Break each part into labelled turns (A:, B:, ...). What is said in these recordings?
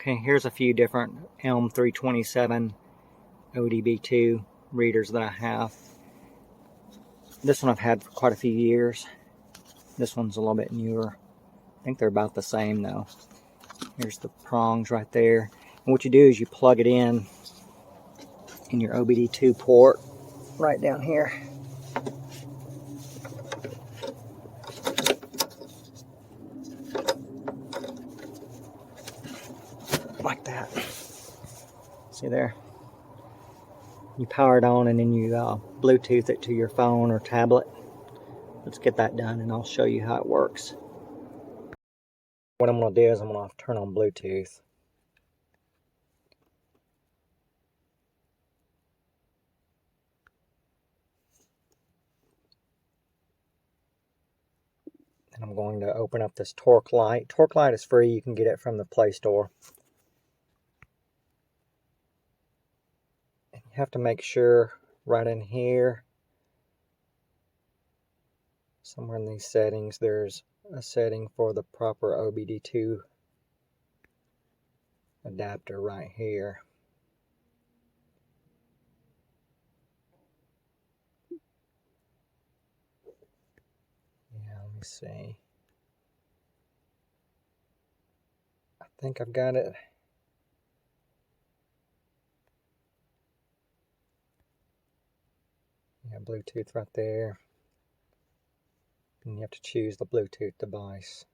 A: Okay, here's a few different Elm 327 OBD2 readers that I have. This one I've had for quite a few years. This one's a little bit newer. I think they're about the same though. Here's the prongs right there. And what you do is you plug it in your OBD2 port right down here. Like that. See there? You power it on and then you Bluetooth it to your phone or tablet. Let's get that done and I'll show you how it works. What I'm going to do is I'm going to turn on Bluetooth. And I'm going to open up this torque light. Torque light is free. You can get it from the Play Store. And you have to make sure right in here, somewhere in these settings, there's a setting for the proper OBD2 adapter right here. Yeah, let me see. I think I've got it. Yeah, Bluetooth right there. And you have to choose the Bluetooth device.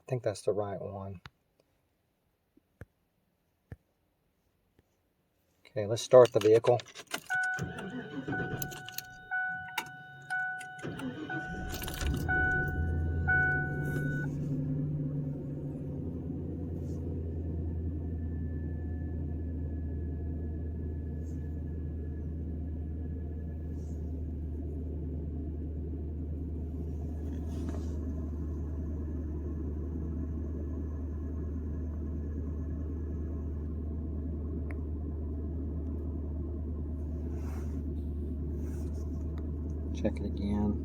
A: I think that's the right one. Okay, let's start the vehicle. Check it again.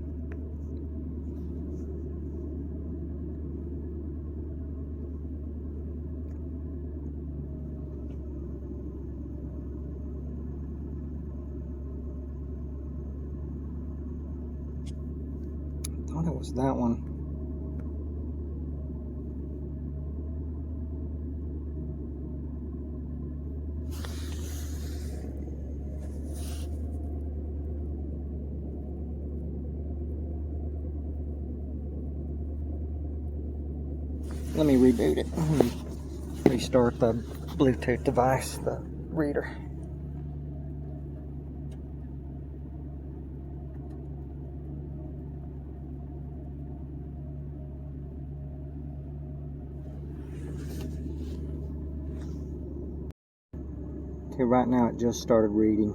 A: I thought it was that one. Let me reboot it. Restart the Bluetooth device, the reader. Okay, right now it just started reading.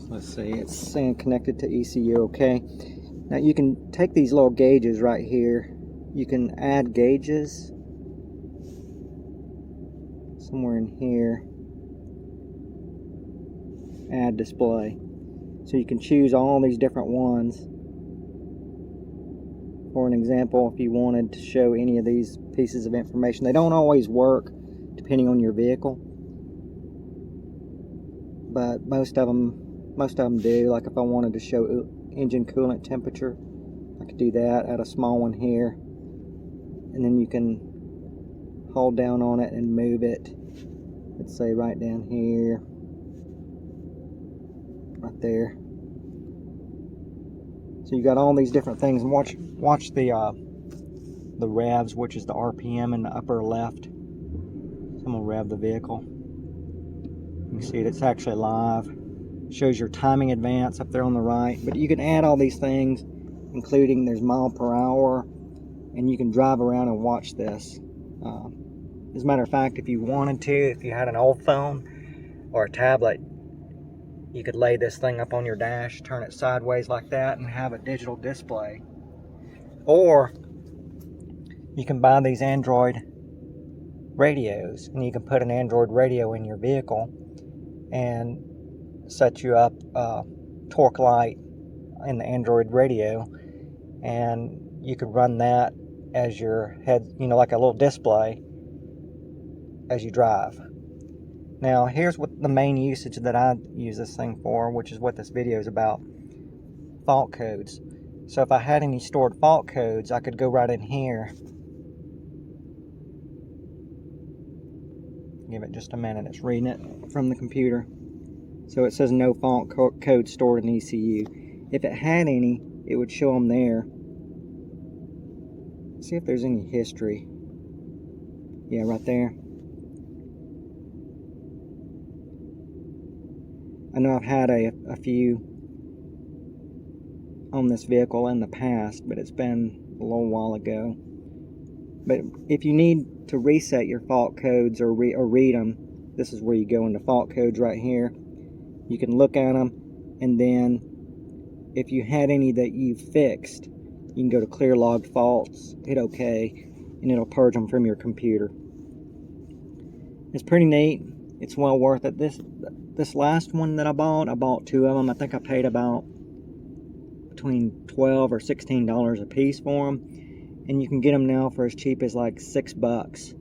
A: So let's see, it's saying connected to ECU, okay. Now you can take these little gauges right here. You can add gauges somewhere in here. Add display. So you can choose all these different ones. For an example, if you wanted to show any of these pieces of information, they don't always work depending on your vehicle, but most of them do. Like if I wanted to show engine coolant temperature, I could do that. Add a small one here, and then you can hold down on it and move it. Let's say right down here, right there. So you got all these different things, and watch the revs, which is the RPM in the upper left. So I'm gonna rev the vehicle. You can see it's actually live. It shows your timing advance up there on the right. But you can add all these things, including there's mile per hour, and you can drive around and watch this. As a matter of fact, if you wanted to, if you had an old phone or a tablet, you could lay this thing up on your dash, turn it sideways like that, and have a digital display. Or you can buy these Android radios, and you can put an Android radio in your vehicle and set you up a torque light in the Android radio, and you could run that as your head, you know, like a little display as you drive. Now here's what the main usage that I use this thing for, which is what this video is about: fault codes. So if I had any stored fault codes, I could go right in here. Give it just a minute, it's reading it from the computer. So it says no fault code stored in ECU. If it had any, it would show them there. See if there's any history. Yeah, right there. I know I've had a few on this vehicle in the past, but it's been a little while ago. But if you need to reset your fault codes or read them, this is where you go into fault codes right here. You can look at them, and then if you had any that you fixed, you can go to clear logged faults, hit OK, and it'll purge them from your computer. It's pretty neat. It's well worth it. This last one that I bought 2 of them. I think I paid about between $12 or $16 a piece for them, and you can get them now for as cheap as like $6.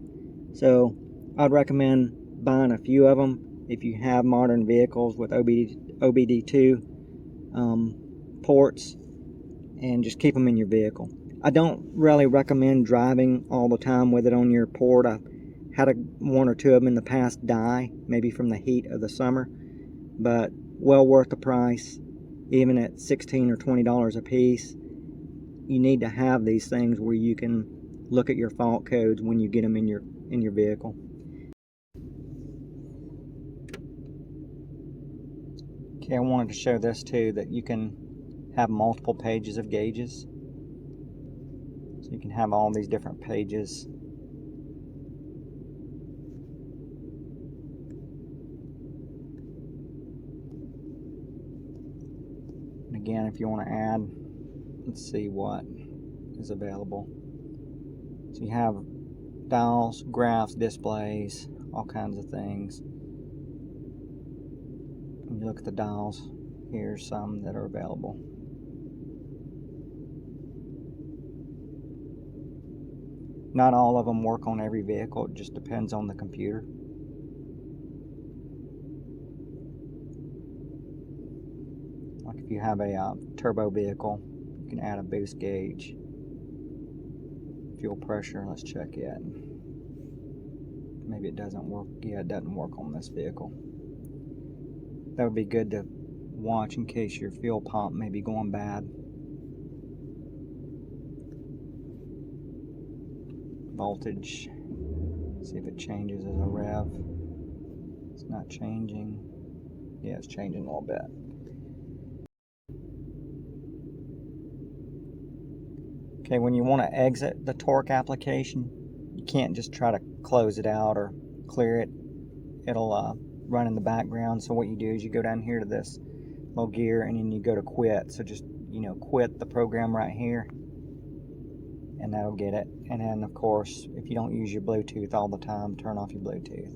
A: So I'd recommend buying a few of them if you have modern vehicles with OBD2 ports, and just keep them in your vehicle. I don't really recommend driving all the time with it on your port. I've had 1 or 2 of them in the past die, maybe from the heat of the summer, but well worth the price. Even at $16 or $20 a piece, you need to have these things where you can look at your fault codes when you get them in your vehicle. Okay, I wanted to show this too, that you can have multiple pages of gauges. So you can have all these different pages. And again, if you want to add, let's see what is available. So you have dials, graphs, displays, all kinds of things. When you look at the dials, here's some that are available. Not all of them work on every vehicle, it just depends on the computer. Like if you have a turbo vehicle, you can add a boost gauge. Fuel pressure, let's check it. Maybe it doesn't work. Yeah, it doesn't work on this vehicle. That would be good to watch in case your fuel pump may be going bad. Voltage, see if it changes as a rev. It's not changing. Yeah, it's changing a little bit. Okay, when you want to exit the torque application, you can't just try to close it out or clear it. It'll run in the background. So what you do is you go down here to this little gear, and then you go to quit. So just, you know, quit the program right here, and that'll get it. And then of course, if you don't use your Bluetooth all the time, turn off your Bluetooth.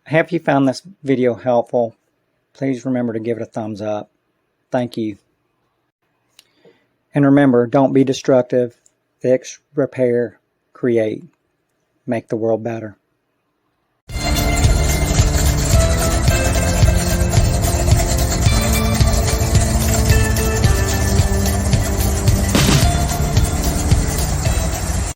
A: I hope you found this video helpful. Please remember to give it a thumbs up. Thank you. And remember, don't be destructive. Fix, repair, create. Make the world better.